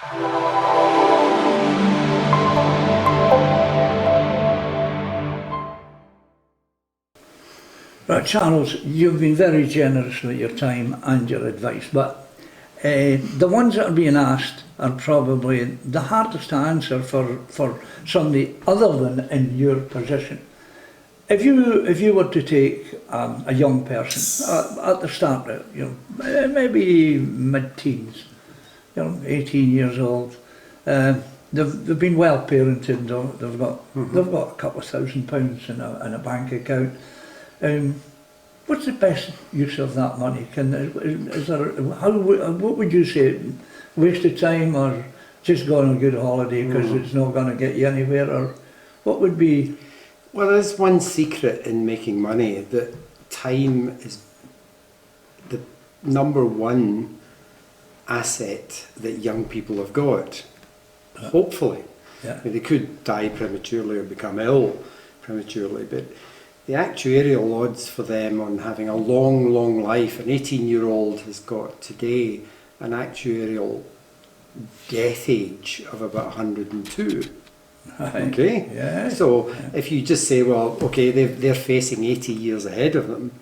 Right, Charles, you've been very generous with your time and your advice, but the ones that are being asked are probably the hardest to answer for somebody other than in your position. If you were to take a young person at the start, maybe mid-teens, 18 years old, they've been well parented. They've got a couple of £1,000 in a bank account. What's the best use of that money? What would you say? Waste of time, or just go on a good holiday because it's not going to get you anywhere, or what would be? Well, there's one secret in making money, that time is the number one asset that young people have got. Hopefully. Yeah. I mean, they could die prematurely or become ill prematurely, but the actuarial odds for them on having a long, long life, an 18-year-old has got today an actuarial death age of about 102. Right. Okay? Yeah. So if you just say, well, okay, they're facing 80 years ahead of them,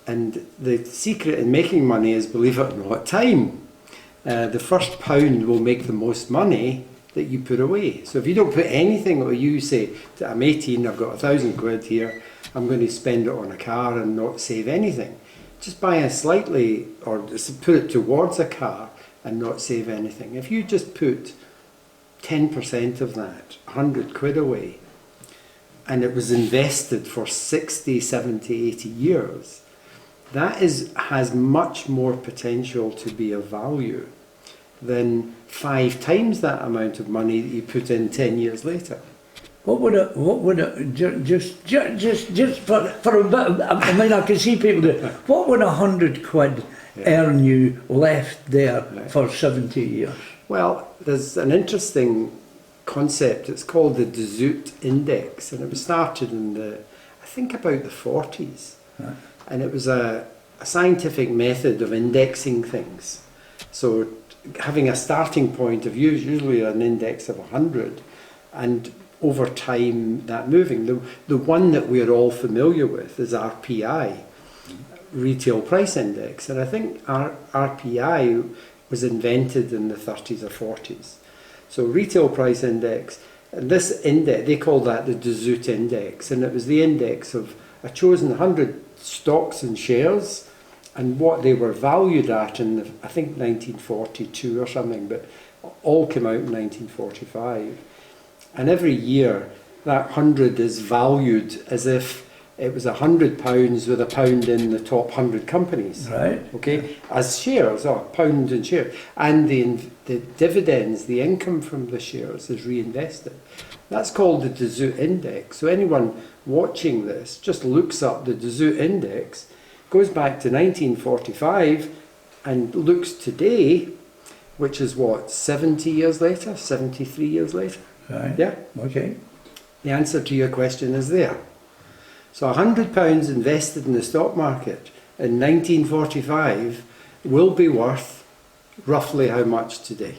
and the secret in making money is, believe it or not, time. The first pound will make the most money that you put away. So if you don't put anything, or you say, I'm 18, I've got £1,000 here, I'm going to spend it on a car and not save anything. Just buy a slightly, or just put it towards a car and not save anything. If you just put 10% of that, £100 away, and it was invested for 60, 70, 80 years, that has much more potential to be of value than 5 times that amount of money that you put in 10 years later. What would it just for a bit? I mean, I can see people do. What would £100 earn you left there for 70 years? Well, there's an interesting concept. It's called the Desut Index, and it was started in I think about the 40s. Right. And it was a scientific method of indexing things. So having a starting point of usually an index of 100, and over time that moving. The one that we're all familiar with is RPI, Retail Price Index, and I think RPI was invented in the 30s or 40s. So Retail Price Index, and this index, they call that the Desut Index, and it was the index of a chosen 100 stocks and shares and what they were valued at in, I think, 1942 or something, but all came out in 1945. And every year that 100 is valued as if it was £100 with a pound in the top 100 companies. Right. Okay, as shares, pound in shares, and the dividends, the income from the shares is reinvested. That's called the Desut Index. So anyone watching this just looks up the Desut Index, goes back to 1945, and looks today, which is what, 70 years later, 73 years later. Right. Yeah. Okay. The answer to your question is there. So £100 invested in the stock market in 1945 will be worth roughly how much today?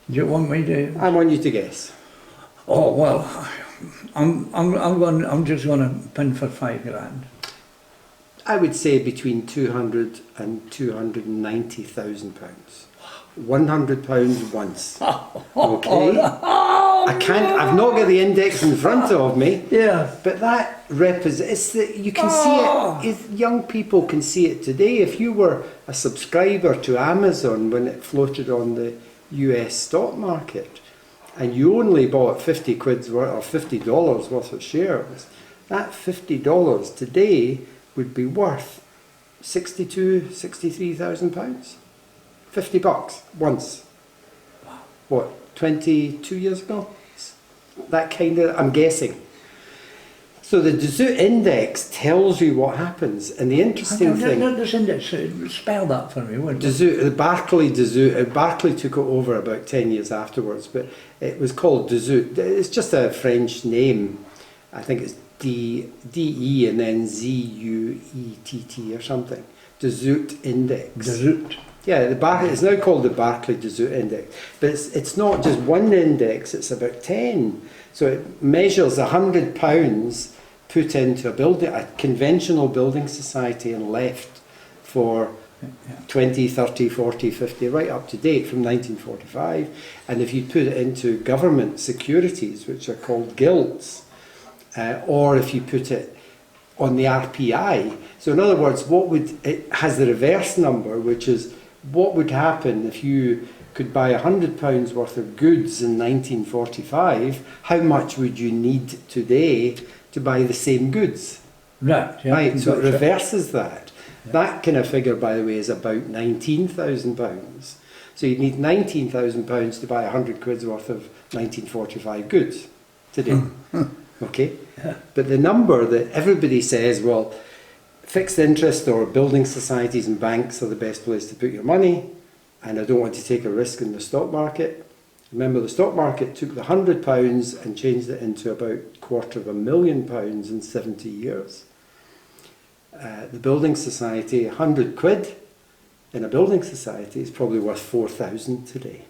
Do you want me to? I want you to guess. Oh well, I'm just going to pin for £5,000. I would say between £200,000 and £290,000. £100 once. Okay. I've not got the index in front of me. Yeah. But that represents, you can see it, young people can see it today. If you were a subscriber to Amazon when it floated on the US stock market, and you only bought £50 worth or $50 worth of shares, that $50 today would be worth £63,000. £50 once. What, 22 years ago? That kind of, I'm guessing. So the Desut Index tells you what happens, and the interesting thing... This index, spell that for me, would you? Desut, the Berkeley Desut, Berkeley took it over about 10 years afterwards, but it was called Desut. It's just a French name. I think it's D-E and then Z-U-E-T-T or something. Desut Index. Desut. Yeah, it's now called the Berkeley Index, but it's not just one index, it's about 10. So it measures £100 put into a conventional building society and left for 20, 30, 40, 50, right up to date from 1945. And if you put it into government securities, which are called gilts, or if you put it on the RPI, so in other words, it has the reverse number, which is what would happen if you could buy £100 worth of goods in 1945, how much would you need today to buy the same goods? Right, yeah. Right, so it reverses that. Yeah. That kind of figure, by the way, is about £19,000. So you'd need £19,000 to buy 100 quid's worth of 1945 goods today. Okay? Yeah. But the number that everybody says, well, fixed interest or building societies and banks are the best place to put your money, and I don't want to take a risk in the stock market. Remember, the stock market took the £100 and changed it into about £250,000 in 70 years. The building society, 100 quid in a building society is probably worth 4,000 today.